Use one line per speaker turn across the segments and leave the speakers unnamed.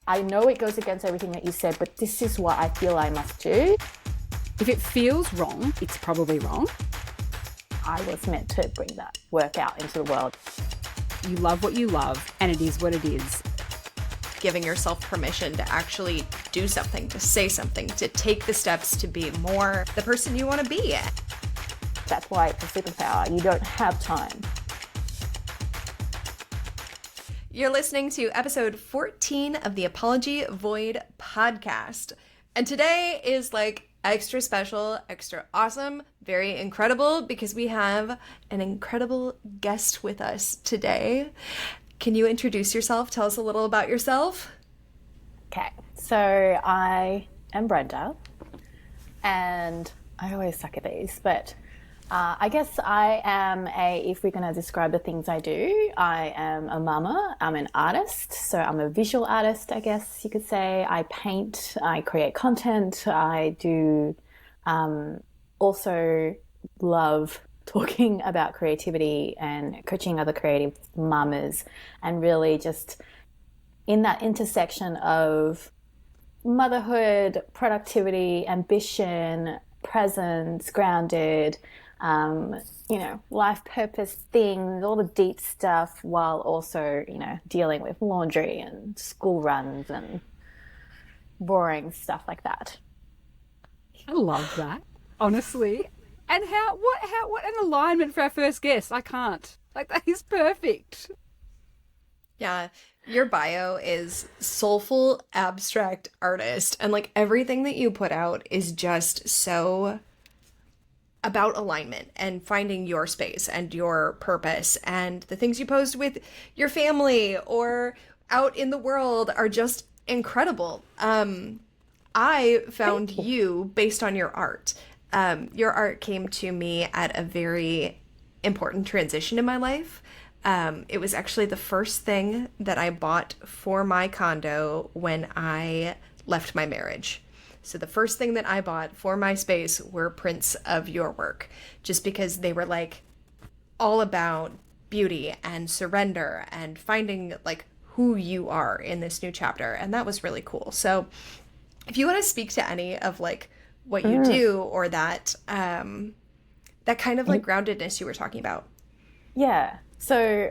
I know it goes against everything that you said, but this is what I feel I must do.
If it feels wrong, it's probably wrong.
I was meant to bring that work out into the world.
You love what you love, and it is what it is.
Giving yourself permission to actually do something, to say something, to take the steps to be more the person you want to be.
That's why it's a superpower. You don't have time.
You're listening to episode 14 of the Apology Void podcast. And today is like extra special, extra awesome, very incredible because we have an incredible guest with us today. Can you introduce yourself? Tell us a little about yourself.
Okay, so I am Brenda, and I always suck at these, but I guess I am if we're going to describe the things I do, I am a mama, I'm an artist, so I'm a visual artist, I guess you could say. I paint, I create content, I do also love talking about creativity and coaching other creative mamas, and really just in that intersection of motherhood, productivity, ambition, presence, grounded, life purpose things, all the deep stuff, while also, dealing with laundry and school runs and boring stuff like that.
I love that, honestly. And what an alignment for our first guest. I can't. That is perfect.
Yeah, your bio is soulful, abstract artist, and everything that you put out is just so about alignment and finding your space and your purpose, and the things you post with your family or out in the world are just incredible. I found you based on your art. Your art came to me at a very important transition in my life. It was actually the first thing that I bought for my condo when I left my marriage. So the first thing that I bought for my space were prints of your work, just because they were all about beauty and surrender and finding who you are in this new chapter. And that was really cool. So if you want to speak to any of what you do, or that kind of groundedness you were talking about.
Yeah. So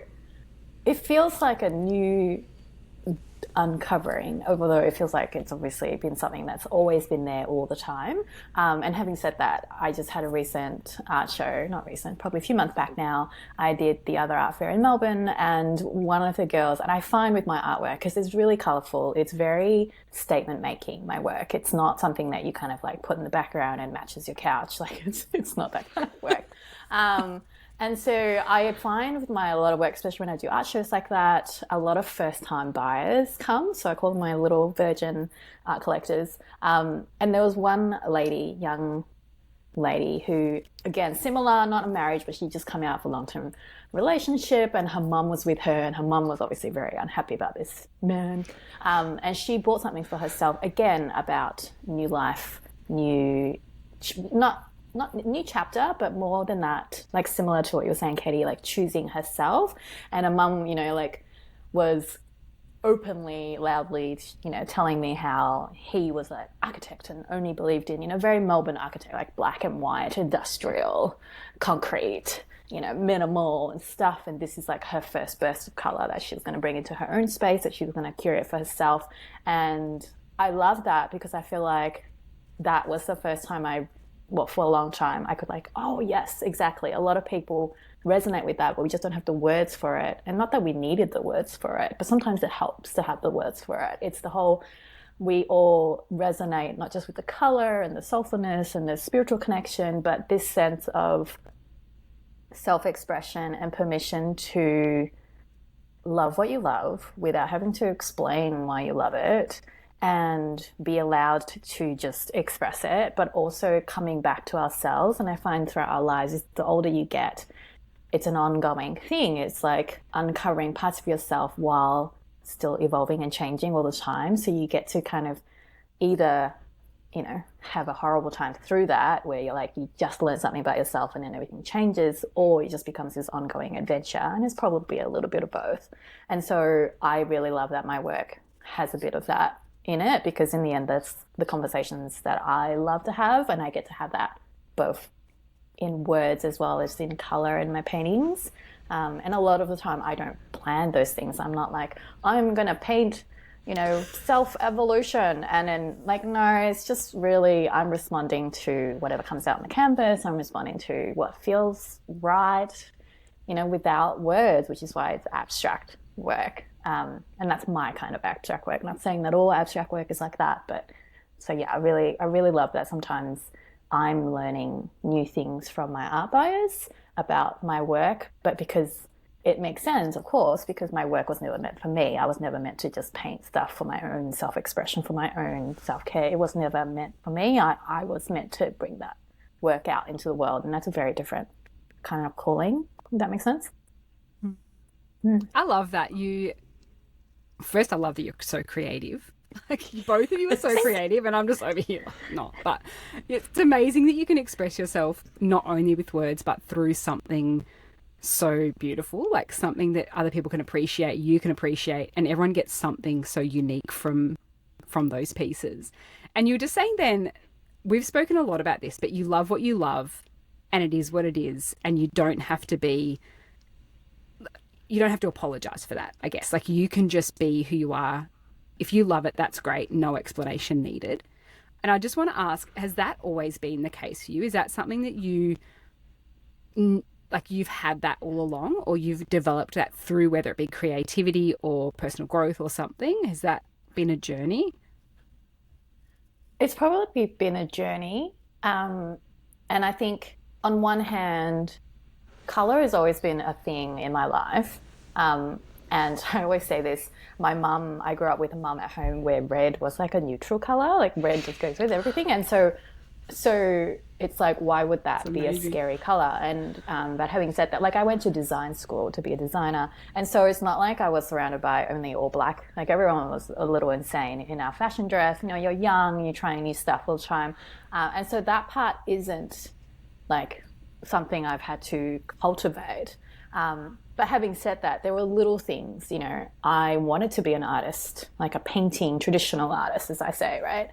it feels like a new uncovering, although it feels like it's obviously been something that's always been there all the time. And having said that, I just had a recent art show, not recent, probably a few months back now. I did the other art fair in Melbourne, and one of the girls, and I find with my artwork, because it's really colourful, it's very statement making, my work. It's not something that you kind of put in the background and matches your couch. It's not that kind of work. And so I find with a lot of work, especially when I do art shows like that, a lot of first-time buyers come. So I call them my little virgin art collectors. And there was one young lady who, again, similar, not a marriage, but she just come out of a long-term relationship, and her mum was with her, and her mum was obviously very unhappy about this man. And she bought something for herself, again, about new life, not new chapter, but more than that, similar to what you were saying, Katey, choosing herself. And a mum, was openly, loudly, telling me how he was an architect and only believed in, very Melbourne architect, black and white, industrial, concrete, minimal and stuff. And this is her first burst of color that she was going to bring into her own space, that she was going to curate for herself. And I love that, because I feel like that was the first time for a long time, I could oh yes, exactly. A lot of people resonate with that, but we just don't have the words for it. And not that we needed the words for it, but sometimes it helps to have the words for it. It's the whole, we all resonate, not just with the color and the soulfulness and the spiritual connection, but this sense of self-expression and permission to love what you love without having to explain why you love it, and be allowed to just express it, but also coming back to ourselves. And I find throughout our lives, the older you get, it's an ongoing thing. It's uncovering parts of yourself while still evolving and changing all the time. So you get to kind of either, have a horrible time through that, where you just learn something about yourself and then everything changes, or it just becomes this ongoing adventure. And it's probably a little bit of both. And so I really love that my work has a bit of that in it, because in the end, that's the conversations that I love to have, and I get to have that both in words as well as in color in my paintings. And a lot of the time I don't plan those things. I'm not like, I'm going to paint, self-evolution. And then like, no, it's just really, I'm responding to whatever comes out on the canvas. I'm responding to what feels right, without words, which is why it's abstract work. And that's my kind of abstract work. Not saying that all abstract work is like that, but so yeah, I really love that sometimes I'm learning new things from my art buyers about my work, but because it makes sense, of course, because my work was never meant for me. I was never meant to just paint stuff for my own self-expression, for my own self-care. It was never meant for me. I was meant to bring that work out into the world, and that's a very different kind of calling. Does that make sense?
I love that I love that you're so creative. Like, both of you are so creative, and I'm just over here not. But it's amazing that you can express yourself not only with words but through something so beautiful, like something that other people can appreciate, you can appreciate, and everyone gets something so unique from those pieces. And you were just saying then, we've spoken a lot about this, but you love what you love, and it is what it is, and you don't have to apologize for that, I guess. Like, you can just be who you are. If you love it, that's great. No explanation needed. And I just want to ask, has that always been the case for you? Is that something that you've had that all along, or you've developed that through, whether it be creativity or personal growth or something? Has that been a journey?
It's probably been a journey. And I think on one hand, color has always been a thing in my life. And I always say this, I grew up with a mum at home where red was like a neutral color, like red just goes with everything. And so it's like, why would that be a scary color? And but having said that, like, I went to design school to be a designer, and so it's not like I was surrounded by only all black. Like, everyone was a little insane in our fashion dress. You're young, you're trying new stuff all the time, and so that part isn't like something I've had to cultivate. But having said that, there were little things, I wanted to be an artist, like a painting, traditional artist, as I say, right?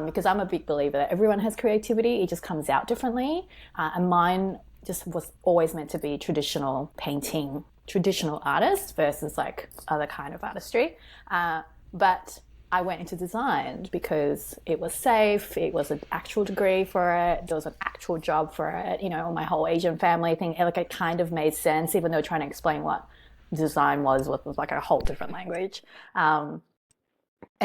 Because I'm a big believer that everyone has creativity, it just comes out differently. And mine just was always meant to be traditional painting, traditional artist versus like other kind of artistry. But I went into design because it was safe, it was an actual degree for it, there was an actual job for it, my whole Asian family thing, like, it kind of made sense, even though trying to explain what design was like a whole different language. And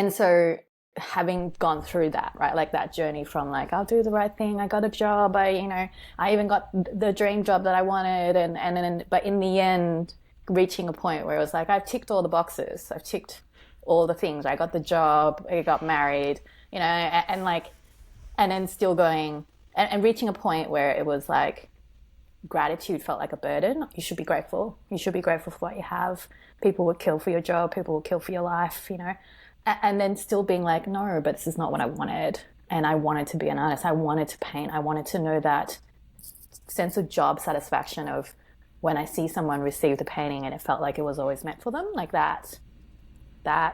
so having gone through that, right, like that journey from like, I'll do the right thing, I got a job, I even got the dream job that I wanted, and then, but in the end, reaching a point where it was like, I've ticked all the boxes, I've ticked all the things. I got the job, I got married, and then still going and reaching a point where it was like gratitude felt like a burden. You should be grateful. You should be grateful for what you have. People would kill for your job. People would kill for your life, and then still being like, no, but this is not what I wanted. And I wanted to be an artist. I wanted to paint. I wanted to know that sense of job satisfaction of when I see someone receive the painting and it felt like it was always meant for them, like that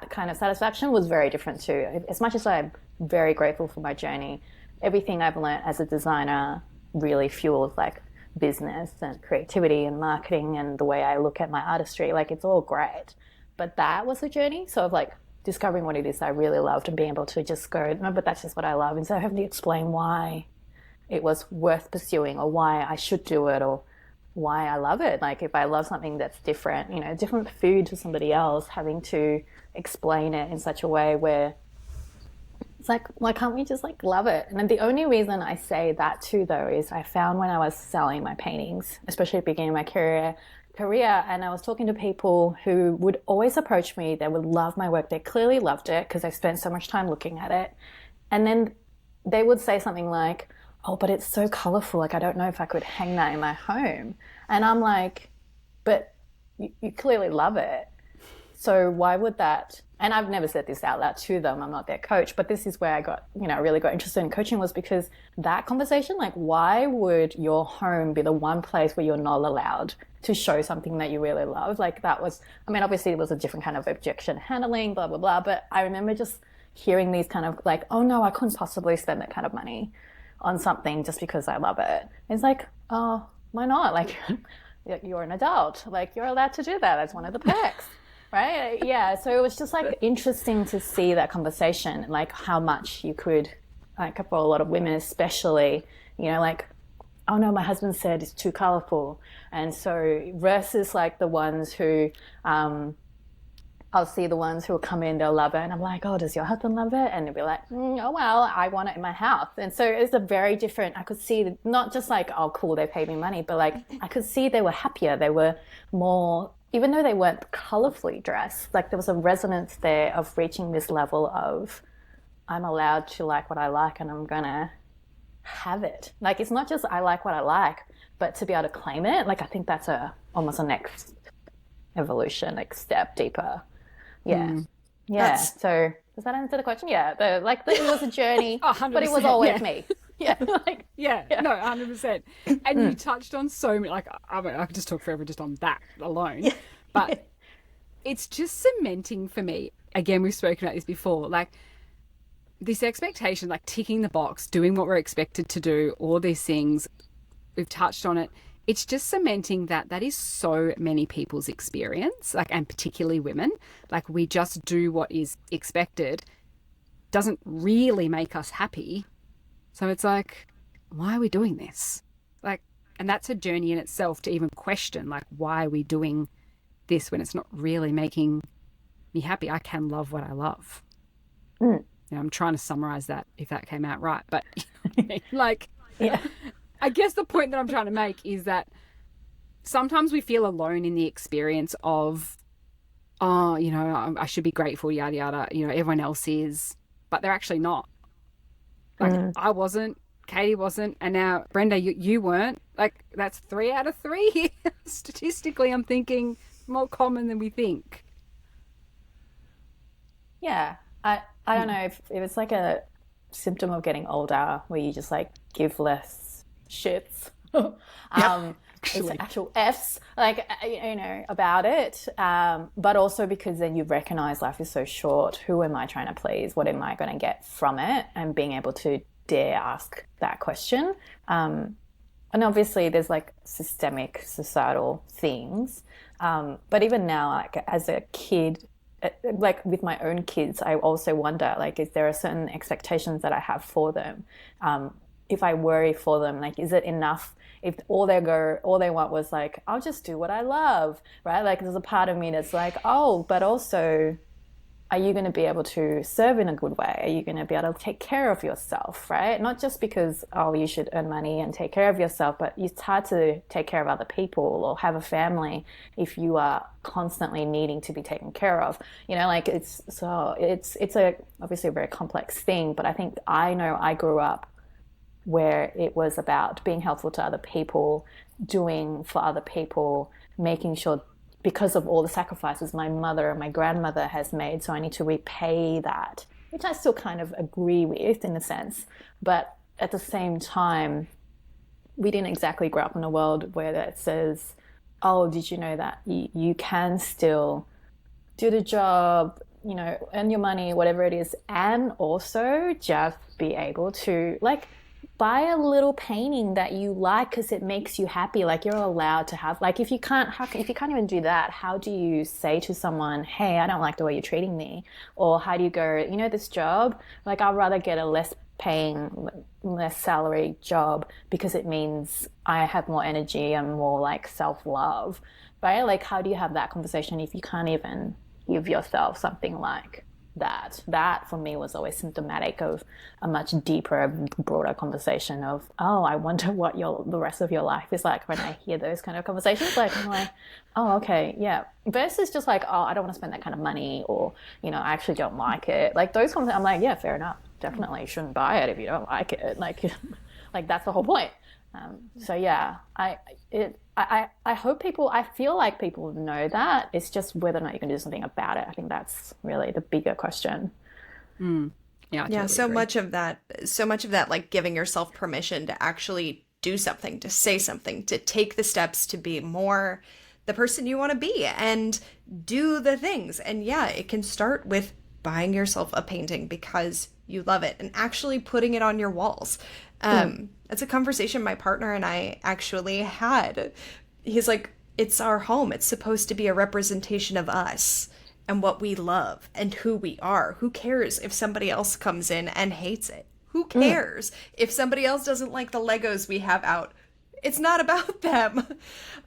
kind of satisfaction was very different too. As much as I'm very grateful for my journey, everything I've learned as a designer really fuels like business and creativity and marketing and the way I look at my artistry. Like, it's all great. But that was a journey. So of like discovering what it is I really loved and being able to just go, no, but that's just what I love. And so having to explain why it was worth pursuing or why I should do it or why I love it. Like, if I love something that's different, different food to somebody else, having to explain it in such a way where it's like, why can't we just like love it? And then the only reason I say that too, though, is I found when I was selling my paintings, especially at the beginning of my career, and I was talking to people who would always approach me, they would love my work, they clearly loved it because they spent so much time looking at it, and then they would say something like, oh, but it's so colorful, like I don't know if I could hang that in my home. And I'm like, but you clearly love it, so why would that? And I've never said this out loud to them, I'm not their coach, but this is where I got, really got interested in coaching, was because that conversation, like, why would your home be the one place where you're not allowed to show something that you really love. Like that was, I mean, obviously it was a different kind of objection handling, blah, blah, blah. But I remember just hearing these kind of like, oh no, I couldn't possibly spend that kind of money on something just because I love it. It's like, oh, why not? Like you're an adult, like you're allowed to do that. That's one of the perks. Right? Yeah. So it was just like interesting to see that conversation, like how much you could, like for a lot of women especially, you know, like, oh no, my husband said it's too colorful. And so versus like the ones who, I'll see the ones who will come in, they'll love it. And I'm like, oh, does your husband love it? And they'll be like, oh, well, I want it in my house. And so it's a very different, I could see not just like, oh, cool, they paid me money, but like I could see they were happier. They were more, even though they weren't colorfully dressed, like there was a resonance there of reaching this level of I'm allowed to like what I like and I'm going to have it. Like it's not just I like what I like, but to be able to claim it. Like I think that's almost a next evolution, like step deeper. Yeah. Yeah. So does that answer the question? Yeah. It was a journey, but it was always me. Yeah. Like,
yeah. No, 100%. And you touched on so many, like, I mean, I could just talk forever just on that alone. Yeah. But it's just cementing for me. Again, we've spoken about this before. Like, this expectation, like ticking the box, doing what we're expected to do, all these things, we've touched on it. It's just cementing that is so many people's experience, like, and particularly women. Like, we just do what is expected, doesn't really make us happy. So it's like, why are we doing this? Like, and that's a journey in itself to even question, like, why are we doing this when it's not really making me happy? I can love what I love. You know, I'm trying to summarize that if that came out right, but like, yeah. I guess the point that I'm trying to make is that sometimes we feel alone in the experience of, oh, you know, I should be grateful, yada, yada, you know, everyone else is, but they're actually not. Like, I wasn't, Katey wasn't, and now, Brenda, you weren't. Like, that's 3 out of 3. Statistically, I'm thinking more common than we think.
Yeah. I don't know if it's like a symptom of getting older where you just like give less shits. It's actual F's, like, you know, about it. But also because then you recognize life is so short. Who am I trying to please? What am I going to get from it? And being able to dare ask that question. And obviously there's like systemic societal things. But even now, like as a kid, like with my own kids, I also wonder, like, is there certain expectations that I have for them? If I worry for them, like, is it enough if all they want was like, I'll just do what I love, right? Like there's a part of me that's like, oh, but also, are you going to be able to serve in a good way? Are you going to be able to take care of yourself, right? Not just because, oh, you should earn money and take care of yourself, but it's hard to take care of other people or have a family if you are constantly needing to be taken care of. You know, like it's obviously a very complex thing, but I know I grew up where it was about being helpful to other people, doing for other people, making sure, because of all the sacrifices my mother and my grandmother has made, so I need to repay that, which I still kind of agree with in a sense. But at the same time, we didn't exactly grow up in a world where that says, oh, did you know that you can still do the job, you know, earn your money, whatever it is, and also just be able to, like, buy a little painting that you like because it makes you happy. Like you're allowed to have, like, if you can't even do that, how do you say to someone, hey, I don't like the way you're treating me? Or how do you go, you know, this job, like I'd rather get a less paying, less salary job because it means I have more energy and more like self-love, right? Like how do you have that conversation if you can't even give yourself something like that for me was always symptomatic of a much deeper, broader conversation of, oh, I wonder what the rest of your life is like when I hear those kind of conversations. Like, I'm like, oh, okay, yeah. Versus just like, oh, I don't want to spend that kind of money, or, you know, I actually don't like it. Like those conversations, I'm like, yeah, fair enough. Definitely shouldn't buy it if you don't like it. Like, like that's the whole point. So yeah, I hope I feel like people know that. It's just whether or not you can do something about it. I think that's really the bigger question.
Yeah.
Yeah. So much of that, like giving yourself permission to actually do something, to say something, to take the steps to be more the person you want to be and do the things. And yeah, it can start with buying yourself a painting because you love it and actually putting it on your walls. It's a conversation my partner and I actually had. He's like, it's our home. It's supposed to be a representation of us and what we love and who we are. Who cares if somebody else comes in and hates it? Who cares if somebody else doesn't like the Legos we have out? It's not about them.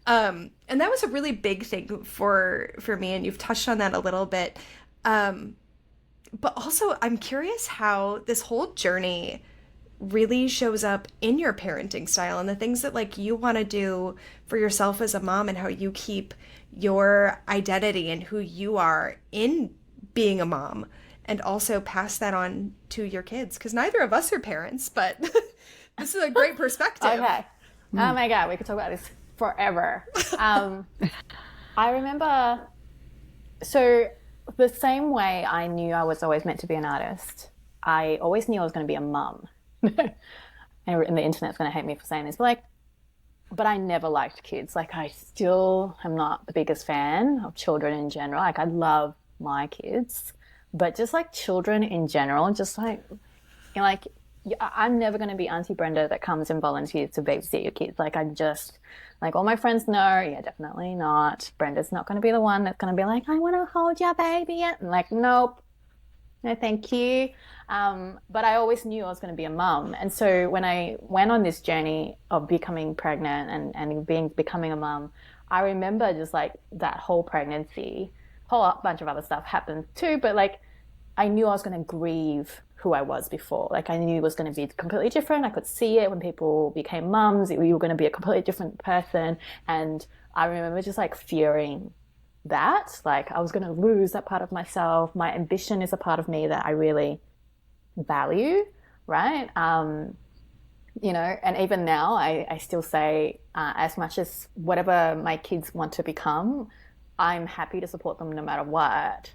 And that was a really big thing for me, and you've touched on that a little bit. But also, I'm curious how this whole journey really shows up in your parenting style and the things that like you want to do for yourself as a mom, and how you keep your identity and who you are in being a mom, and also pass that on to your kids, because neither of us are parents, but this is a great perspective.
Okay. Oh my God, we could talk about this forever. I remember, so the same way I knew I was always meant to be an artist, I always knew I was going to be a mum. And the internet's going to hate me for saying this, but I never liked kids. Like, I still am not the biggest fan of children in general. Like, I love my kids, but just like children in general, just like, you know, like, I'm never going to be Auntie Brenda that comes and volunteers to babysit your kids. Like, I just, like, all my friends know, yeah, definitely not. Brenda's not going to be the one that's going to be like, I want to hold your baby. And like, nope, no, thank you. But I always knew I was going to be a mum. And so when I went on this journey of becoming pregnant and becoming a mum, I remember just like that whole pregnancy, whole bunch of other stuff happened too. But like, I knew I was going to grieve who I was before. Like, I knew it was going to be completely different. I could see it when people became mums. You were going to be a completely different person. And I remember just like fearing that, like I was going to lose that part of myself. My ambition is a part of me that I really value, right? You know, and even now I still say, as much as whatever my kids want to become, I'm happy to support them no matter what,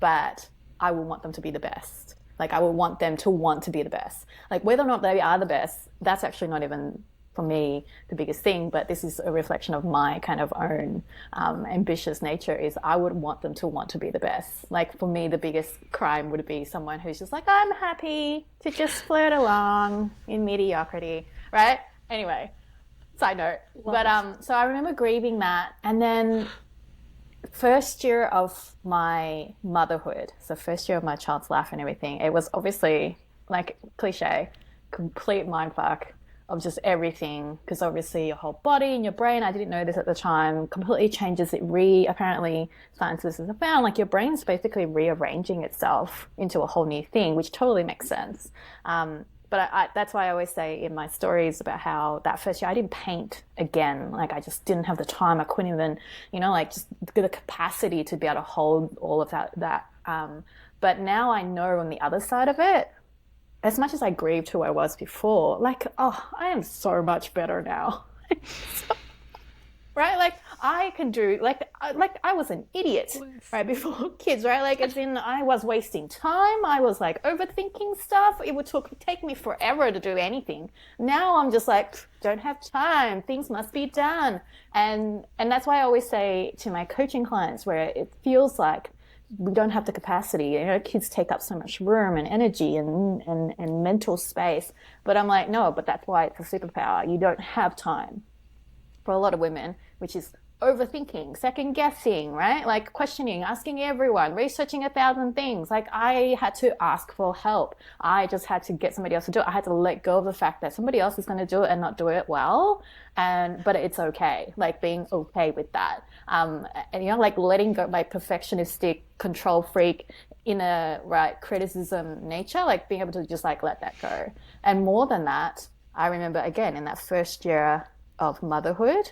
but I will want them to be the best. Like, I would want them to want to be the best. Like, whether or not they are the best, that's actually not even, for me, the biggest thing. But this is a reflection of my kind of own ambitious nature, is I would want them to want to be the best. Like, for me, the biggest crime would be someone who's just like, I'm happy to just flirt along in mediocrity, right? Anyway, side note. But so I remember grieving that. And then first year of my motherhood, so first year of my child's life and everything, it was obviously, like, cliche, complete mindfuck of just everything, because obviously your whole body and your brain, I didn't know this at the time, completely changes. Apparently scientists have found, like, your brain's basically rearranging itself into a whole new thing, which totally makes sense. But that's why I always say in my stories about how that first year I didn't paint again. Like, I just didn't have the time. I couldn't even, you know, like, just the capacity to be able to hold all of that. But now I know on the other side of it, as much as I grieved who I was before, like, oh, I am so much better now. Right? Like, I can do, like I was an idiot, right, before kids, right? Like, as in, I was wasting time. I was, like, overthinking stuff. It would take me forever to do anything. Now I'm just like, don't have time. Things must be done. And that's why I always say to my coaching clients, where it feels like we don't have the capacity. You know, kids take up so much room and energy and mental space. But I'm like, no, but that's why it's a superpower. You don't have time. For a lot of women, which is overthinking, second guessing, right? Like, questioning, asking everyone, researching 1,000 things. Like, I had to ask for help. I just had to get somebody else to do it. I had to let go of the fact that somebody else is going to do it and not do it well. But it's okay. Like, being okay with that. And, you know, like, letting go my perfectionistic control freak inner, right, criticism nature, like, being able to just, like, let that go. And more than that, I remember, again, in that first year of motherhood,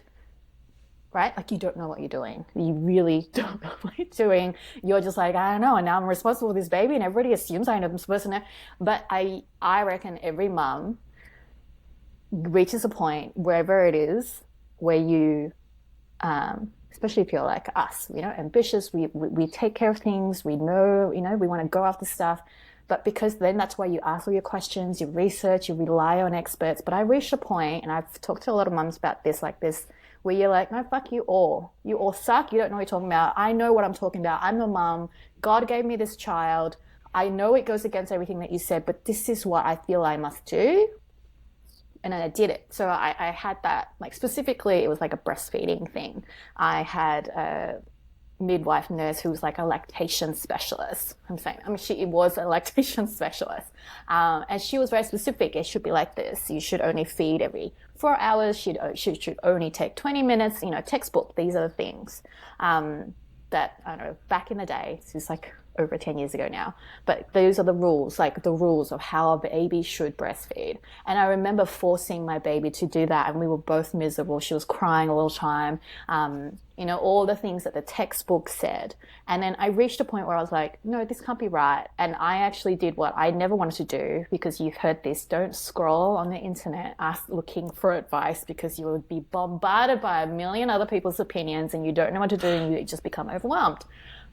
right? Like, you don't know what you're doing. You really don't know what you're doing. You're just like, I don't know. And now I'm responsible for this baby, and everybody assumes I'm supposed to know. But I reckon every mum reaches a point, wherever it is, where you, especially if you're like us, you know, ambitious, we take care of things, we know, you know, we want to go after stuff. But because then that's why you ask all your questions, you research, you rely on experts. But I reached a point, and I've talked to a lot of mums about this, like this, where you're like, no, fuck you all. You all suck. You don't know what you're talking about. I know what I'm talking about. I'm a mum. God gave me this child. I know it goes against everything that you said, but this is what I feel I must do. And I did it. So I had that, like specifically, it was like a breastfeeding thing. I had a midwife nurse who was like a lactation specialist. She was a lactation specialist. And she was very specific. It should be like this. You should only feed every 4 hours. She should only take 20 minutes, textbook. These are the things that, I don't know, back in the day, this is like over 10 years ago now, but those are the rules, like the rules of how a baby should breastfeed. And I remember forcing my baby to do that, and we were both miserable. She was crying all the time, all the things that the textbook said. And then I reached a point where I was like, no, this can't be right. And I actually did what I never wanted to do, because you've heard this: don't scroll on the internet looking for advice, because you would be bombarded by a million other people's opinions and you don't know what to do, and you just become overwhelmed.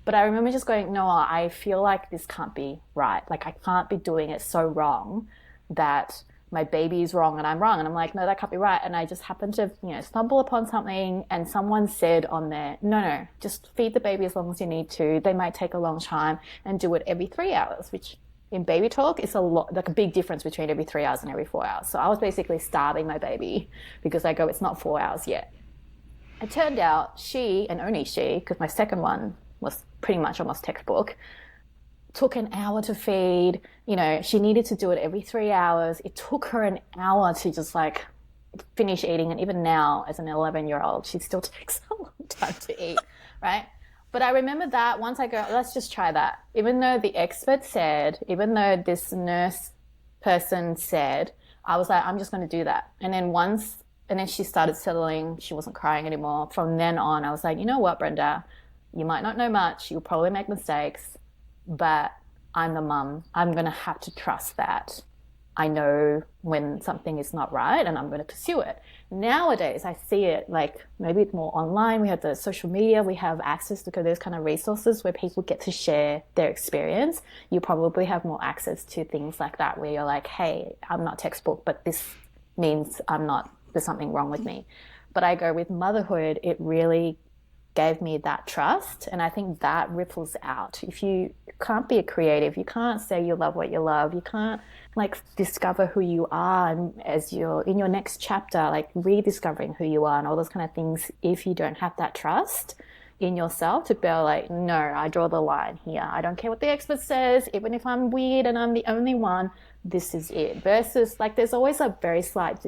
But I remember just going, no, I feel like this can't be right. Like, I can't be doing it so wrong that my baby is wrong and I'm wrong. And I'm like, no, that can't be right. And I just happened to, stumble upon something, and someone said on there, no, just feed the baby as long as you need to. They might take a long time, and do it every 3 hours, which in baby talk is a lot, like a big difference between every 3 hours and every 4 hours. So I was basically starving my baby, because I go, it's not 4 hours yet. It turned out she, and only she, because my second one was pretty much almost textbook, took an hour to feed. She needed to do it every 3 hours. It took her an hour to just like finish eating. And even now, as an 11-year-old, she still takes a long time to eat, right? But I remember that once I go, let's just try that. Even though the expert said, even though this nurse person said, I was like, I'm just going to do that. And then she started settling. She wasn't crying anymore. From then on, I was like, you know what, Brenda? You might not know much. You'll probably make mistakes, but I'm the mum. I'm going to have to trust that I know when something is not right, and I'm going to pursue it. Nowadays, I see it like maybe it's more online. We have the social media. We have access to those kind of resources where people get to share their experience. You probably have more access to things like that, where you're like, hey, I'm not textbook, but this means there's something wrong with me. But I go with motherhood, it really gave me that trust, and I think that ripples out. If you can't be a creative, you can't say you love what you love, you can't like discover who you are, and as you're in your next chapter, like rediscovering who you are and all those kind of things, if you don't have that trust in yourself to be like, no, I draw the line here. I don't care what the expert says, even if I'm weird and I'm the only one, this is it. Versus like there's always a very slight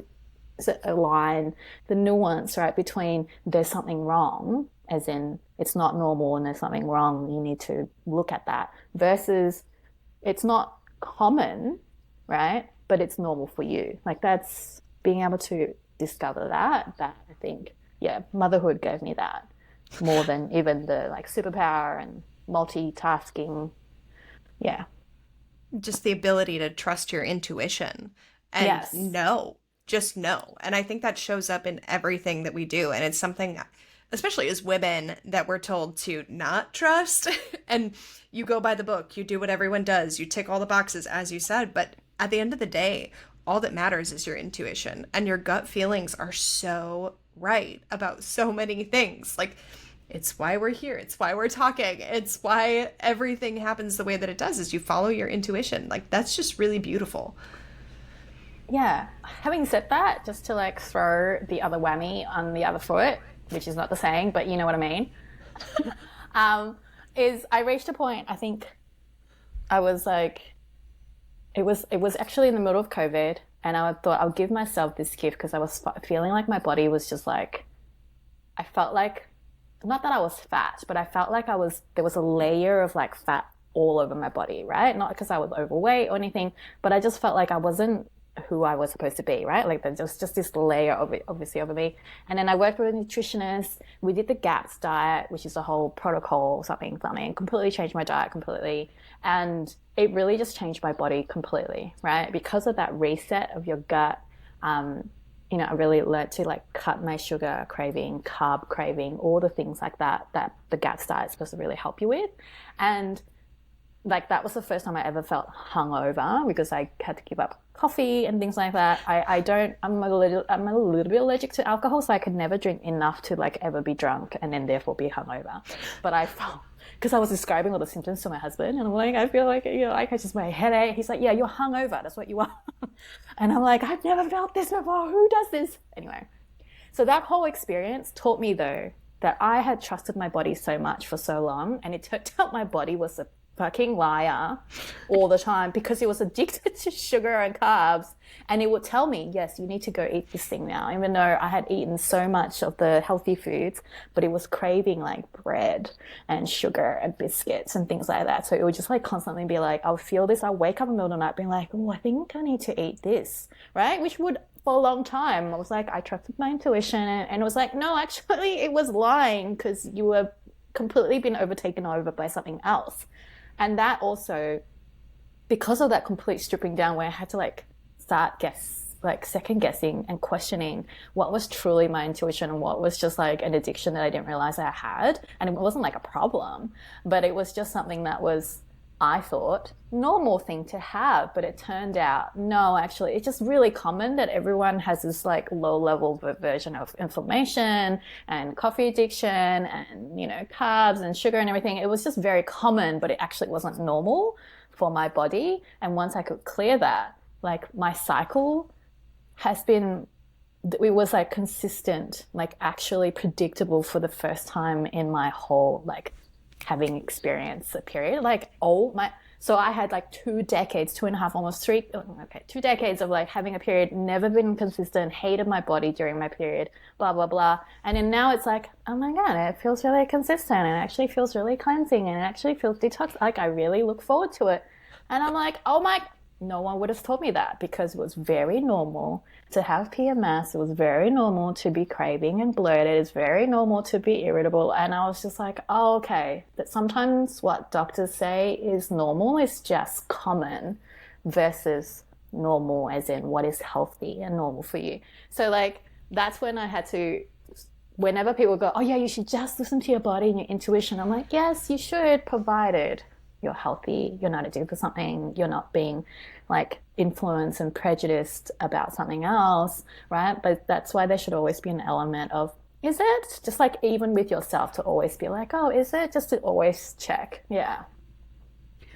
line, the nuance, right, between there's something wrong, as in it's not normal and there's something wrong, you need to look at that, versus it's not common, right, but it's normal for you. Like, that's being able to discover that I think, motherhood gave me that more than even the like superpower and multitasking.
Just the ability to trust your intuition and just know. And I think that shows up in everything that we do. And it's something, especially as women, that we're told to not trust. And you go by the book, you do what everyone does, you tick all the boxes, as you said. But at the end of the day, all that matters is your intuition, and your gut feelings are so right about so many things. Like, it's why we're here. It's why we're talking. It's why everything happens the way that it does, is you follow your intuition. Like, that's just really beautiful.
Yeah. Having said that, just to like throw the other whammy on the other foot, which is not the saying, but you know what I mean, is I reached a point, I think I was like, it was actually in the middle of COVID, and I thought I'll give myself this gift, because I was feeling like my body was just like, I felt like, not that I was fat, but I felt like there was a layer of like fat all over my body, right? Not because I was overweight or anything, but I just felt like I wasn't who I was supposed to be, right? Like there's just this layer of it obviously over me. And then I worked with a nutritionist. We did the GAPS diet, which is a whole protocol, something, completely changed my diet completely. And it really just changed my body completely, right? Because of that reset of your gut, I really learned to like cut my sugar craving, carb craving, all the things like that the GAPS diet is supposed to really help you with. And like that was the first time I ever felt hungover because I had to give up coffee and things like that. I'm a little bit allergic to alcohol, so I could never drink enough to like ever be drunk and then therefore be hungover. But I felt, because I was describing all the symptoms to my husband, and I'm like, I feel like, you know, like I just my headache. He's like, yeah, you're hungover. That's what you are. And I'm like, I've never felt this before. Who does this? Anyway, so that whole experience taught me though that I had trusted my body so much for so long, and it turned out my body was a fucking liar all the time because it was addicted to sugar and carbs, and it would tell me, yes, you need to go eat this thing now, even though I had eaten so much of the healthy foods, but it was craving like bread and sugar and biscuits and things like that. So it would just like constantly be like, I'll feel this, I'll wake up in the middle of the night being like, oh, I think I need to eat this, right? Which would, for a long time, I was like, I trusted my intuition, and it was like, no, actually it was lying because you were completely been overtaken over by something else. And that also, because of that complete stripping down where I had to like start second guessing and questioning what was truly my intuition and what was just like an addiction that I didn't realize I had. And it wasn't like a problem, but it was just something that was, I thought, normal thing to have. But it turned out, no, actually, it's just really common that everyone has this like low level version of inflammation and coffee addiction and, you know, carbs and sugar and everything. It was just very common, but it actually wasn't normal for my body. And once I could clear that, like my cycle has been, it was like consistent, like actually predictable for the first time in my whole like having experienced a period. Like, so I had like 2 decades, 2.5, almost 3, 2 decades of like having a period, never been consistent, hated my body during my period, blah, blah, blah. And then now it's like, oh my God, it feels really consistent, and it actually feels really cleansing, and it actually feels detox. Like I really look forward to it. And I'm like, oh my, no one would have told me that, because it was very normal to have PMS. It was very normal to be craving and bloated. It's very normal to be irritable. And I was just like, oh, okay, that sometimes what doctors say is normal is just common versus normal as in what is healthy and normal for you. So like, that's when I had to, whenever people go, oh yeah, you should just listen to your body and your intuition. I'm like, yes, you should, provided you're healthy, you're not addicted to something, you're not being like influenced and prejudiced about something else, right? But that's why there should always be an element of, is it? Just like even with yourself, to always be like, oh, is it? Just to always check. Yeah.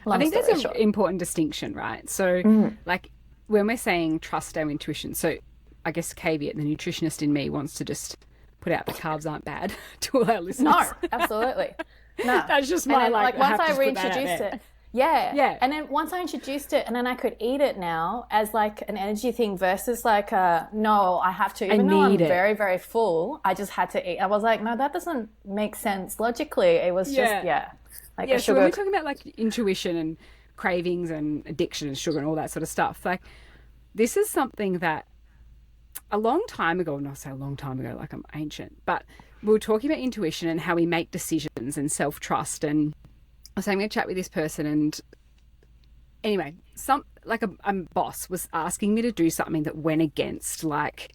I think that's an important distinction, right? So like when we're saying trust our intuition, so I guess caveat, the nutritionist in me wants to just put out the carbs aren't bad to all our listeners.
No, absolutely. No.
That's just my
like once I reintroduced it. Yeah. And then once I introduced it, and then I could eat it now as like an energy thing versus like no, I have to, even though I'm very, very full, I just had to eat. I was like, no, that doesn't make sense logically. It was just, like a sugar.
So when we're talking about like intuition and cravings and addiction and sugar and all that sort of stuff, like this is something that a long time ago, not so long time ago, like I'm ancient, but we were talking about intuition and how we make decisions and self-trust. And I was having a chat with this person, and anyway, a boss was asking me to do something that went against like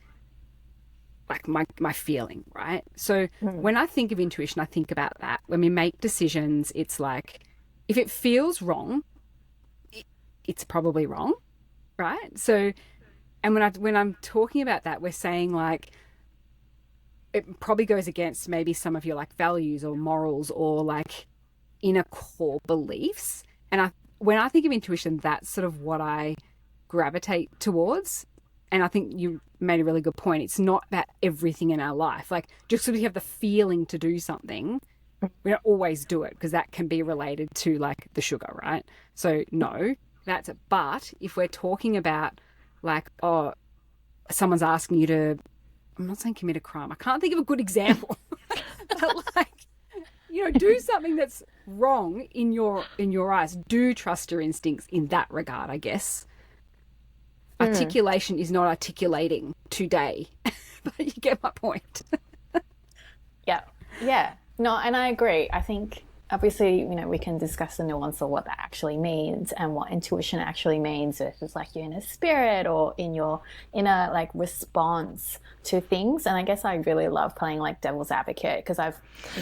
my feeling, right? So when I think of intuition, I think about that. When we make decisions, it's like, if it feels wrong, it's probably wrong, right? So, and when I'm talking about that, we're saying like, it probably goes against maybe some of your like values or morals or like inner core beliefs. And when I think of intuition, that's sort of what I gravitate towards. And I think you made a really good point. It's not about everything in our life. Like just because we have the feeling to do something, we don't always do it, because that can be related to like the sugar, right? So no, that's it. But if we're talking about like, oh, someone's asking you to, I'm not saying commit a crime, I can't think of a good example, but like, you know, do something that's wrong in your eyes. Do trust your instincts in that regard, I guess. Articulation is not articulating today, but you get my point.
Yeah. No, and I agree. I think obviously, we can discuss the nuance of what that actually means and what intuition actually means versus like your inner spirit or in your inner like response to things. And I guess I really love playing like devil's advocate because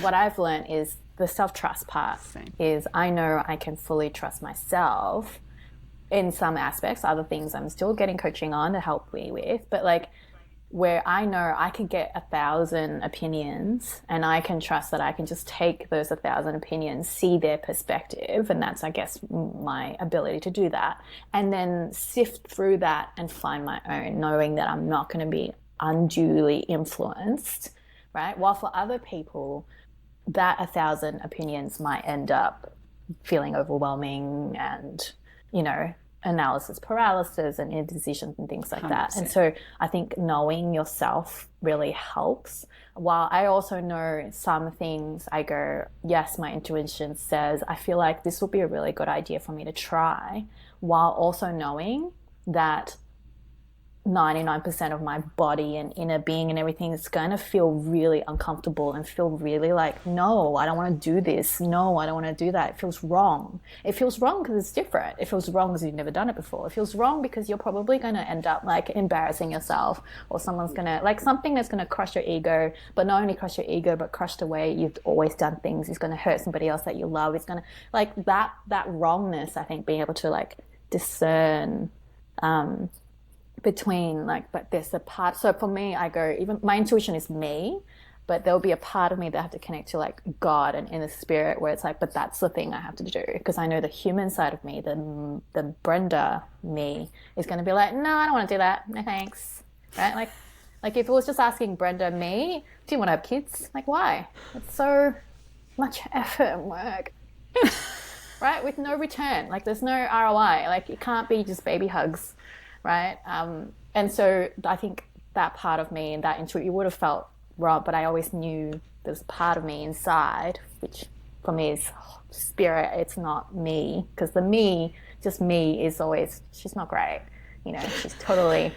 what I've learned is the self-trust part. Is I know I can fully trust myself in some aspects. Other things I'm still getting coaching on to help me with, but like where I know I could get 1,000 opinions and I can trust that I can just take those 1,000 opinions, see their perspective, and that's, I guess, my ability to do that, and then sift through that and find my own, knowing that I'm not going to be unduly influenced, right? While for other people, that 1,000 opinions might end up feeling overwhelming and, analysis paralysis and indecision and things like 100%. That. And so I think knowing yourself really helps. While I also know some things, I go, yes, my intuition says, I feel like this would be a really good idea for me to try, while also knowing that 99% of my body and inner being and everything is going to feel really uncomfortable and feel really like, no, I don't want to do this. No, I don't want to do that. It feels wrong. It feels wrong because it's different. It feels wrong because you've never done it before. It feels wrong because you're probably going to end up like embarrassing yourself, or someone's going to like something that's going to crush your ego, but not only crush your ego, but crush the way you've always done things. It's going to hurt somebody else that you love. It's going to like that wrongness. I think being able to like discern, between like, but there's a part. So for me, I go, even my intuition is me, but there'll be a part of me that I have to connect to like God and inner spirit, where it's like, but that's the thing I have to do, because I know the human side of me, the Brenda me, is going to be like, no, I don't want to do that. No thanks. Right? Like if it was just asking Brenda me, do you want to have kids? Like, why? It's so much effort and work. Right? With no return. Like there's no ROI. Like it can't be just baby hugs. Right. And so I think that part of me and that intuition, you would have felt wrong, but I always knew there's part of me inside, which for me is spirit. It's not me, because the me, just me, is always, she's not great. She's totally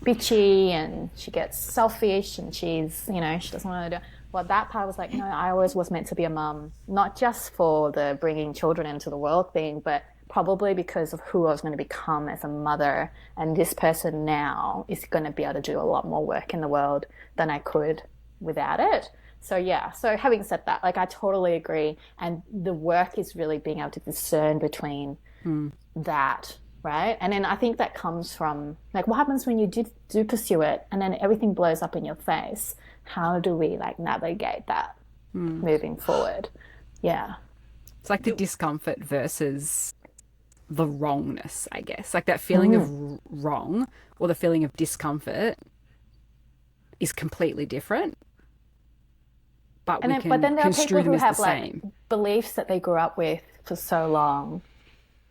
bitchy and she gets selfish and she's, she doesn't want to do. Well, that part was like, no, I always was meant to be a mum, not just for the bringing children into the world thing, but probably because of who I was going to become as a mother. And this person now is going to be able to do a lot more work in the world than I could without it. So yeah, so having said that, like I totally agree. And the work is really being able to discern between that, right? And then I think that comes from like what happens when you do pursue it and then everything blows up in your face. How do we like navigate that moving forward? Yeah.
It's like the discomfort versus the wrongness, I guess. Like that feeling of wrong or the feeling of discomfort is completely different. But then there are people who have like beliefs that they grew up with for so long,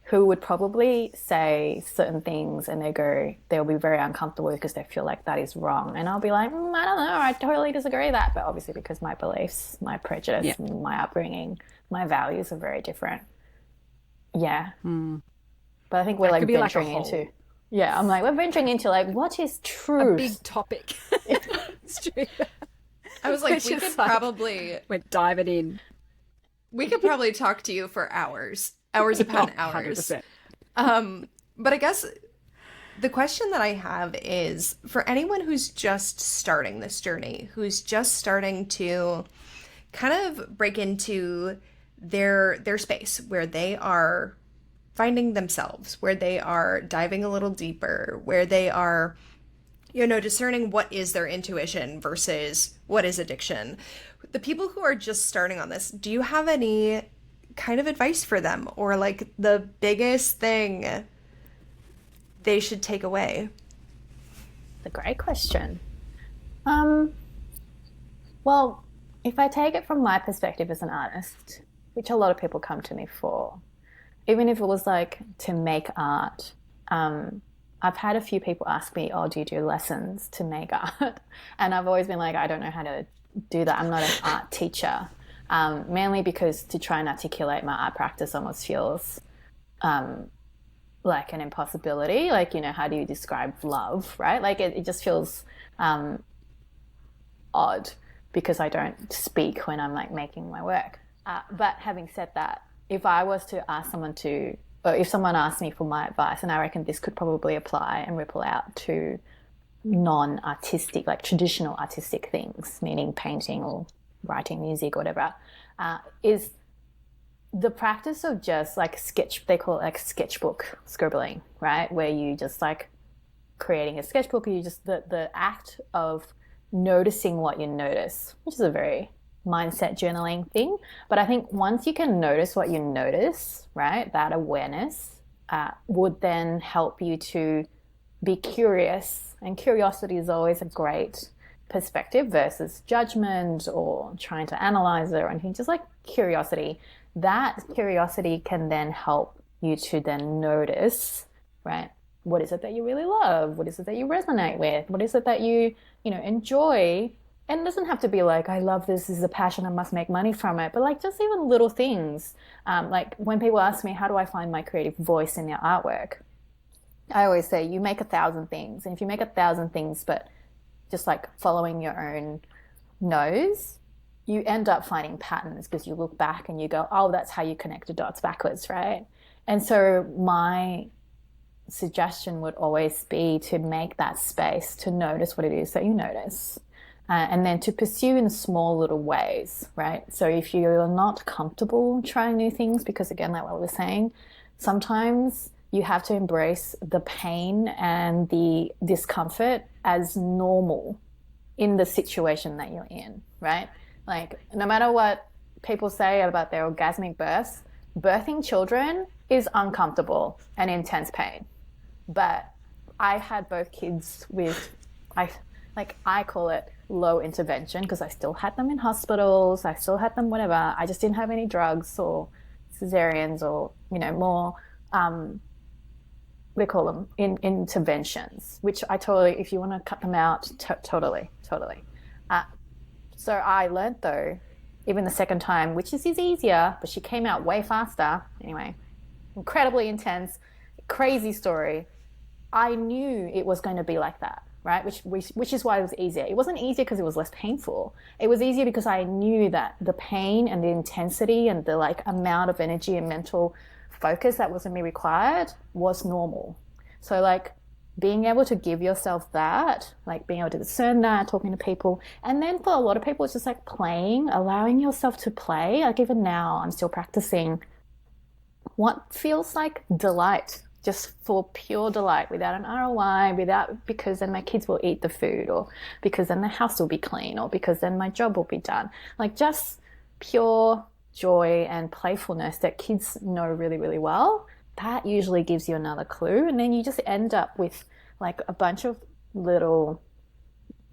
who would probably say certain things and they'll be very uncomfortable because they feel like that is wrong. And I'll be like, I don't know, I totally disagree with that. But obviously because my beliefs, my prejudice, my upbringing, my values are very different. Yeah. But I think we're like venturing into, I'm like, we're venturing into like, what is truth? A big topic. It's true.
I was like, we could probably...
We're diving in.
We could probably talk to you for hours upon hours. 100%. But I guess the question that I have is, for anyone who's just starting this journey, who's just starting to kind of break into their space where they are finding themselves, where they are diving a little deeper, where they are, discerning what is their intuition versus what is addiction. The people who are just starting on this, do you have any kind of advice for them, or like the biggest thing they should take away?
It's a great question. Well, if I take it from my perspective as an artist, which a lot of people come to me for, even if it was like to make art, I've had a few people ask me, oh, do you do lessons to make art? And I've always been like, I don't know how to do that. I'm not an art teacher. Mainly because to try and articulate my art practice almost feels like an impossibility. Like, how do you describe love, right? Like it just feels odd because I don't speak when I'm like making my work. But having said that, if I was to ask someone to, or if someone asked me for my advice, and I reckon this could probably apply and ripple out to non-artistic, like traditional artistic things, meaning painting or writing music or whatever, is the practice of just like they call it like sketchbook scribbling, right? Where you just like creating a sketchbook, and you just, the act of noticing what you notice, which is a very mindset journaling thing. But I think once you can notice what you notice, right, that awareness would then help you to be curious. And curiosity is always a great perspective versus judgment or trying to analyze it or anything, just like curiosity. That curiosity can then help you to then notice, right? What is it that you really love? What is it that you resonate with? What is it that you enjoy? And it doesn't have to be like, I love this is a passion, I must make money from it. But like just even little things. Like when people ask me, how do I find my creative voice in their artwork? I always say you make 1,000 things. And if you make 1,000 things, but just like following your own nose, you end up finding patterns because you look back and you go, oh, that's how you connect the dots backwards, right? And so my suggestion would always be to make that space to notice what it is that you notice. And then to pursue in small little ways, right? So if you're not comfortable trying new things, because again, like what we were saying, sometimes you have to embrace the pain and the discomfort as normal in the situation that you're in, right? Like no matter what people say about their orgasmic births, birthing children is uncomfortable and intense pain. But I had both kids with, I call it low intervention because I still had them in hospitals. I still had them whatever. I just didn't have any drugs or cesareans or, more, we call them interventions, which I totally, if you want to cut them out, totally. So I learned though, even the second time, which is easier, but she came out way faster. Anyway, incredibly intense, crazy story. I knew it was going to be like that, right? Which is why it was easier. It wasn't easier because it was less painful. It was easier because I knew that the pain and the intensity and the like amount of energy and mental focus that was going to be required was normal. So like being able to give yourself that, like being able to discern that, talking to people. And then for a lot of people, it's just like playing, allowing yourself to play. Like even now I'm still practicing what feels like delight, just for pure delight, without an ROI, because then my kids will eat the food, or because then the house will be clean, or because then my job will be done. Like just pure joy and playfulness that kids know really, really well. That usually gives you another clue. And then you just end up with like a bunch of little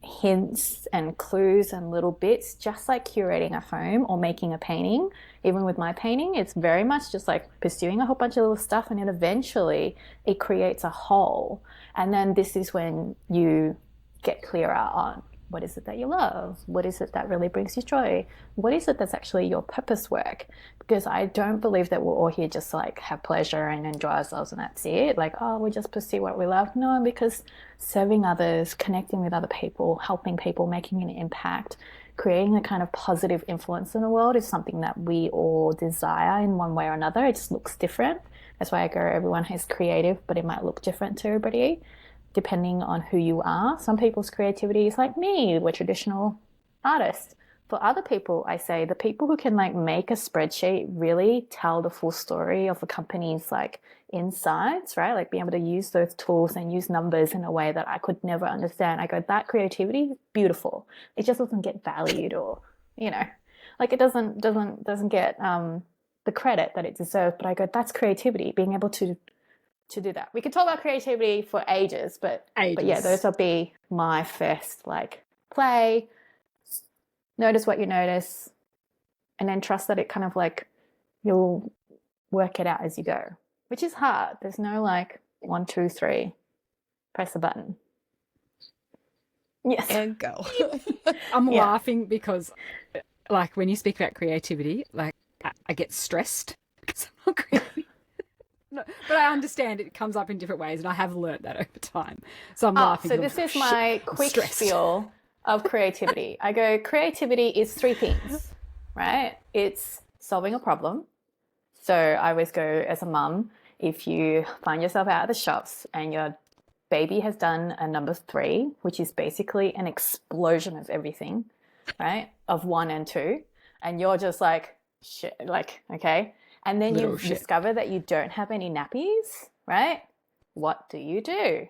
hints and clues and little bits, just like curating a home or making a painting. Even with my painting, it's very much just like pursuing a whole bunch of little stuff, and then eventually it creates a whole. And then this is when you get clearer on what is it that you love? What is it that really brings you joy? What is it that's actually your purpose work? Because I don't believe that we're all here just to like have pleasure and enjoy ourselves and that's it. Like, oh, we just pursue what we love. No, because serving others, connecting with other people, helping people, making an impact, creating a kind of positive influence in the world is something that we all desire in one way or another. It just looks different. That's why I go, everyone is creative, but it might look different to everybody, depending on who you are. Some people's creativity is like me, we're traditional artists. For other people, I say the people who can like make a spreadsheet, really tell the full story of a company's like insights, right? Like being able to use those tools and use numbers in a way that I could never understand. I go, that creativity is beautiful. It just doesn't get valued, or, like it doesn't get the credit that it deserves. But I go, that's creativity, being able to do that. We could talk about creativity for ages, but yeah, those will be my first, like, play, notice what you notice, and then trust that it kind of like you'll work it out as you go, which is hard. There's no like 1, 2, 3, press the button. Yes.
And go.
I'm laughing because like when you speak about creativity, like I get stressed because I'm not creative. No, but I understand it comes up in different ways, and I have learnt that over time. So I'm laughing.
So this is my quick spiel of creativity. I go, creativity is 3 things, right? It's solving a problem. So I always go as a mum, if you find yourself out of the shops and your baby has done a number 3, which is basically an explosion of everything, right? Of 1 and 2, and you're just like, shit, like, okay. And then you discover that you don't have any nappies, right? What do?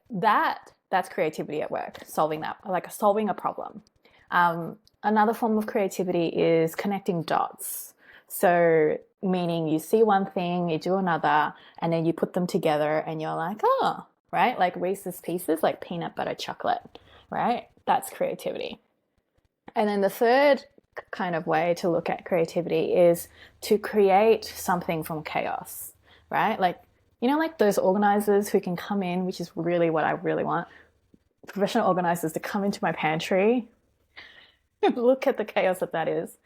That's creativity at work, solving that, like solving a problem. Another form of creativity is connecting dots. So meaning you see one thing, you do another, and then you put them together and you're like, oh, right? Like Reese's Pieces, like peanut butter chocolate, right? That's creativity. And then the third kind of way to look at creativity is to create something from chaos, right? Like, you know, like those organizers who can come in, which is really what I really want, professional organizers to come into my pantry, look at the chaos that is,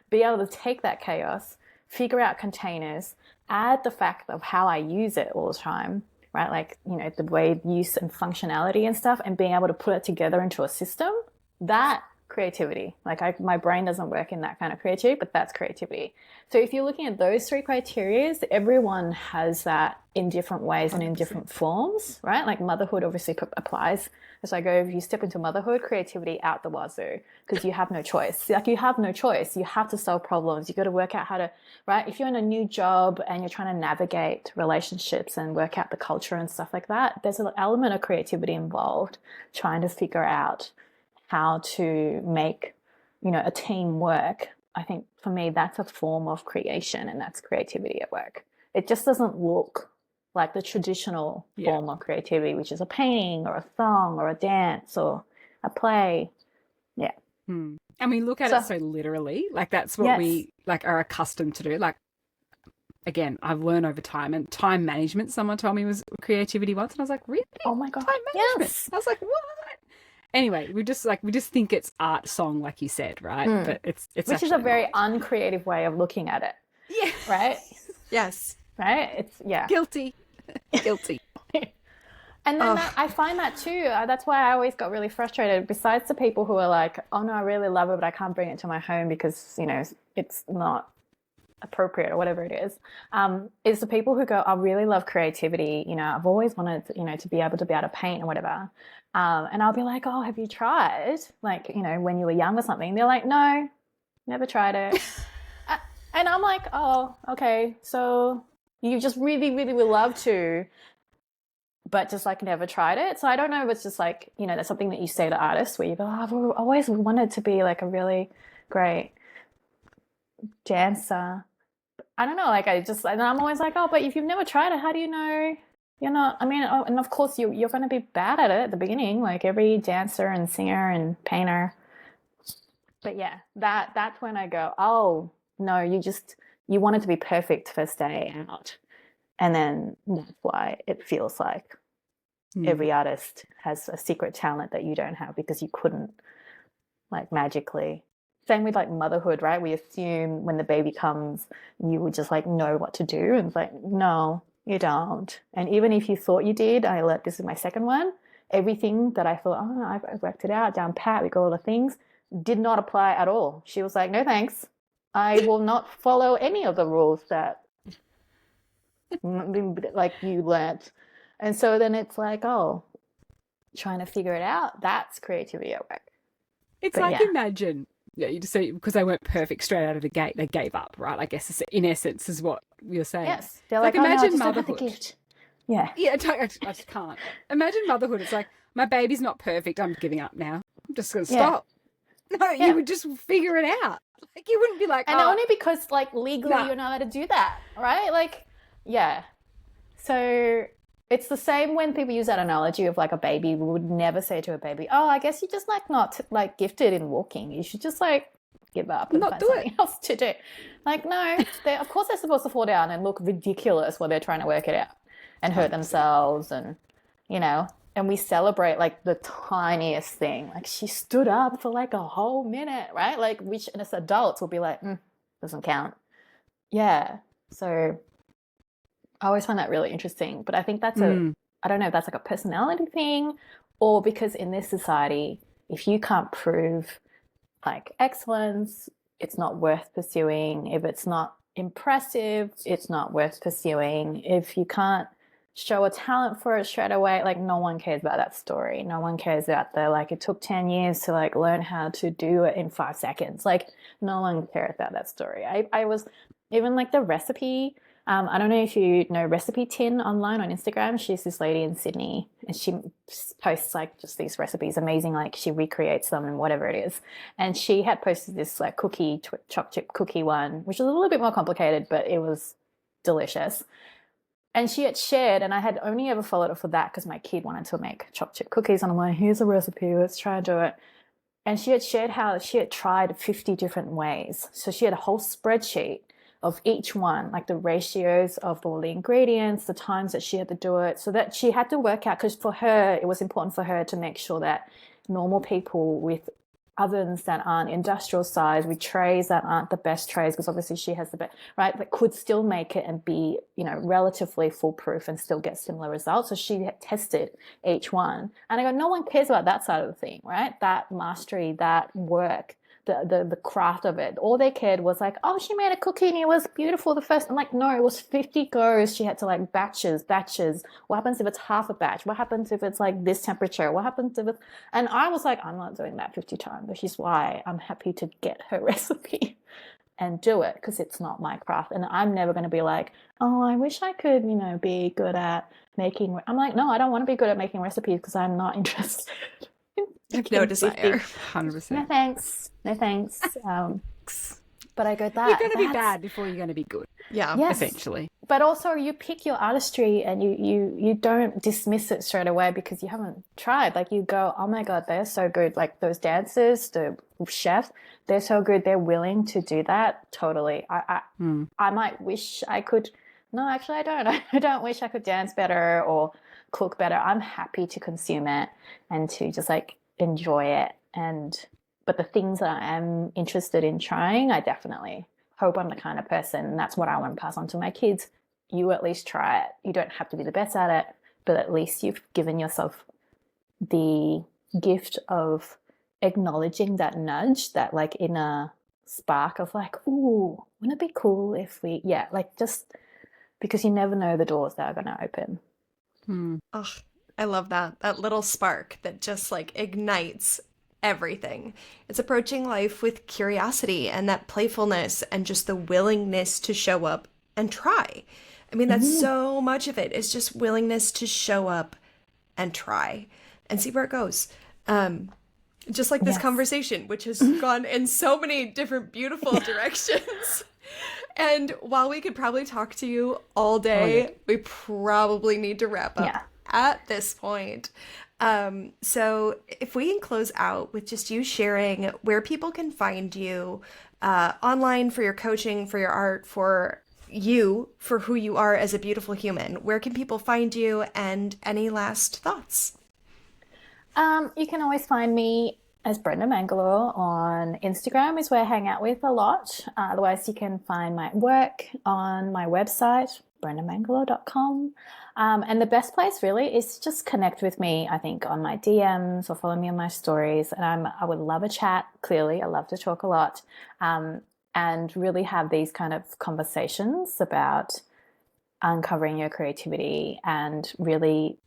be able to take that chaos, figure out containers, add the fact of how I use it all the time, right? Like, you know, the way use and functionality and stuff, and being able to put it together into a system, that creativity. Like my brain doesn't work in that kind of creativity, but that's creativity. So if you're looking at those 3 criteria, everyone has that in different ways and in different forms, right? Like motherhood obviously applies. As I go, if you step into motherhood, creativity out the wazoo, because you have no choice. Like you have no choice. You have to solve problems. You got to work out how to, right? If you're in a new job and you're trying to navigate relationships and work out the culture and stuff like that, there's an element of creativity involved, trying to figure out how to make, you know, a team work. I think for me, that's a form of creation, and that's creativity at work. It just doesn't look like the traditional form of creativity, which is a painting or a song or a dance or a play. Yeah.
And we look at it so literally, like that's what we like are accustomed to do. Like, again, I've learned over time, and time management, someone told me was creativity once, and I was like, really?
Oh my God.
Time management.
Yes.
I was like, what? Anyway, we just think it's art song, like you said, right? But it's
which is a very uncreative way of looking at it.
Yeah.
Right?
Yes.
Right? It's
guilty.
And then I find that too. That's why I always got really frustrated. Besides the people who are like, oh no, I really love it, but I can't bring it to my home because, you know, it's not appropriate or whatever it is the people who go, I really love creativity. You know, I've always wanted, you know, to be able to paint or whatever. And I'll be like, oh, have you tried? Like, you know, when you were young or something. They're like, no, never tried it. And I'm like, oh, okay. So you just really, really would love to, but just like never tried it. So I don't know if it's just like, you know, that's something that you say to artists where you go, oh, I've always wanted to be like a really great dancer. I don't know, like and I'm always like, oh, but if you've never tried it, how do you know you're not, I mean, and of course you're going to be bad at it at the beginning, like every dancer and singer and painter. But yeah, that's when I go, oh, no, you want it to be perfect first day out. And then that's why it feels like every artist has a secret talent that you don't have because you couldn't like magically. Same with like motherhood, right? We assume when the baby comes, you would just like know what to do. And it's like, no, you don't. And even if you thought you did, I learned this is my second one. Everything that I thought, oh, no, I've worked it out, down pat, we got all the things, did not apply at all. She was like, no, thanks. I will not follow any of the rules that like you learnt. And so then it's like, oh, trying to figure it out, that's creativity at work.
It's but like, imagine, you just say, because they weren't perfect straight out of the gate, they gave up, right? I guess in essence is what you're saying.
Yes. They're like,
imagine
oh, no,
motherhood.
Yeah.
Yeah, I just can't. Imagine motherhood. It's like, my baby's not perfect. I'm giving up now. I'm just going to stop. No, you would just figure it out. Like, you wouldn't be like,
and only because, like, legally you're not allowed to do that, right? Like, yeah. So it's the same when people use that analogy of, like, a baby. We would never say to a baby, oh, I guess you're just, like, not, like, gifted in walking. You should just, like, give up and find something else to do. Like, no. Of course they're supposed to fall down and look ridiculous while they're trying to work it out and hurt themselves and, you know. And we celebrate, like, the tiniest thing. Like, she stood up for, like, a whole minute, right? Like, which as adults will be like, doesn't count. Yeah. So I always find that really interesting. But I think that's I don't know if that's, like, a personality thing or because in this society, if you can't prove, like, excellence it's not worth pursuing. If it's not impressive, it's not worth pursuing. If you can't show a talent for it straight away, like no one cares about that story. No one cares about the, like, it took 10 years to like learn how to do it in 5 seconds. Like no one cares about that story. I was even like the recipe. I don't know if you know Recipe Tin online on Instagram. She's this lady in Sydney, and she posts like just these recipes, amazing. Like she recreates them and whatever it is. And she had posted this like choc chip cookie one, which was a little bit more complicated, but it was delicious. And she had shared, and I had only ever followed her for that because my kid wanted to make choc chip cookies, and I'm like, here's a recipe, let's try and do it. And she had shared how she had tried 50 different ways. So she had a whole spreadsheet of each one, like the ratios of all the ingredients, the times that she had to do it, so that she had to work out, because for her, it was important for her to make sure that normal people with ovens that aren't industrial size, with trays that aren't the best trays, because obviously she has the best, right, that could still make it and be, you know, relatively foolproof and still get similar results. So she had tested each one. And I go, no one cares about that side of the thing, right? That mastery, that work, the craft of it. All they cared was like, oh, she made a cookie and it was beautiful the first. I'm like, no, it was 50 goes. She had to like batches. What happens if it's half a batch? What happens if it's like this temperature? What happens if it's, and I was like, I'm not doing that 50 times, which is why I'm happy to get her recipe and do it, because it's not my craft. And I'm never going to be like, oh, I wish I could, you know, be good at making. I'm like, no, I don't want to be good at making recipes because I'm not interested.
I have no desire.
100%.
No thanks. No thanks. But I go,
You're going to be bad before you're going to be good.
Yeah.
Yes.
Essentially.
But also you pick your artistry and you don't dismiss it straight away because you haven't tried. Like you go, oh my God, they're so good. Like those dancers, the chefs, they're so good. They're willing to do that. Totally. I might wish I could. No, actually I don't. I don't wish I could dance better or cook better. I'm happy to consume it and to just like enjoy it. But the things that I am interested in trying, I definitely hope I'm the kind of person, and that's what I want to pass on to my kids. You at least try it. You don't have to be the best at it, but at least you've given yourself the gift of acknowledging that nudge, that like inner spark of like, ooh, wouldn't it be cool if we, like just because you never know the doors that are going to open.
Oh, I love that little spark that just like ignites everything. It's approaching life with curiosity and that playfulness and just the willingness to show up and try. I mean, that's so much of it is just willingness to show up and try and see where it goes. Just like this conversation, which has gone in so many different beautiful directions. And while we could probably talk to you all day, we probably need to wrap up at this point. So if we can close out with just you sharing where people can find you online for your coaching, for your art, for you, for who you are as a beautiful human, where can people find you, and any last thoughts?
You can always find me as Brenda Mangalore on Instagram is where I hang out with a lot. Otherwise, you can find my work on my website, brendamangalore.com. And the best place really is just connect with me, I think, on my DMs or follow me on my stories. And I would love a chat. Clearly, I love to talk a lot, and really have these kind of conversations about uncovering your creativity and really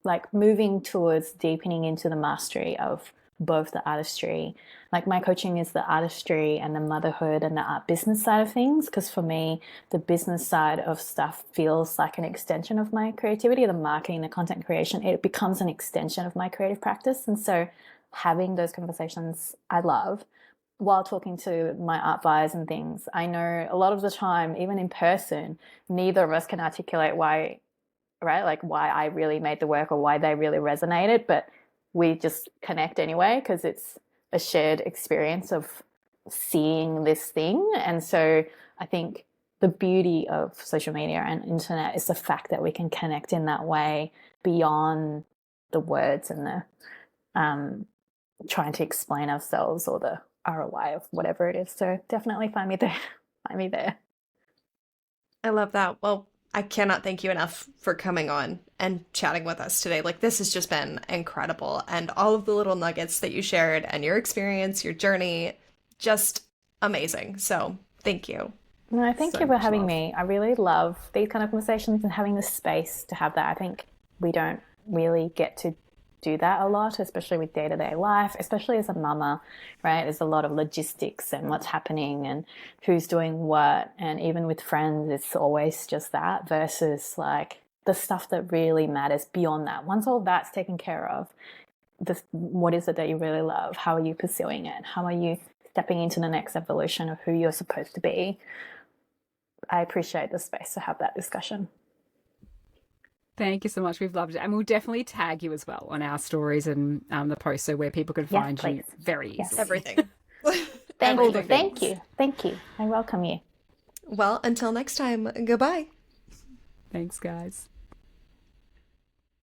like moving towards deepening into the mastery of both the artistry. Like my coaching is the artistry and the motherhood and the art business side of things, because for me the business side of stuff feels like an extension of my creativity. The marketing, the content creation, it becomes an extension of my creative practice. And so having those conversations I love while talking to my art buyers and things. I know a lot of the time, even in person, neither of us can articulate why, right? Like why I really made the work or why they really resonated, but we just connect anyway because it's a shared experience of seeing this thing. And so I think the beauty of social media and internet is the fact that we can connect in that way beyond the words and the trying to explain ourselves or the ROI of whatever it is. So definitely find me there. Find me there.
I love that. Well, I cannot thank you enough for coming on and chatting with us today. Like, this has just been incredible. And all of the little nuggets that you shared and your experience, your journey, just amazing. So thank you.
No, thank
So
you for
much
having
love.
me. I really love these kind of conversations and having the space to have that. I think we don't really get to do that a lot, especially with day to day life, especially as a mama, right? There's a lot of logistics and what's happening and who's doing what. And even with friends, it's always just that versus like the stuff that really matters beyond that. Once all that's taken care of, what is it that you really love? How are you pursuing it? How are you stepping into the next evolution of who you're supposed to be? I appreciate the space to have that discussion.
Thank you so much. We've loved it. And we'll definitely tag you as well on our stories and the post so where people can
Yes,
find you
please.
very
Yes.
easily.
Everything.
Thank
All
you.
the
Thank
things.
you. Thank you. I welcome you.
Well, until next time, goodbye.
Thanks, guys.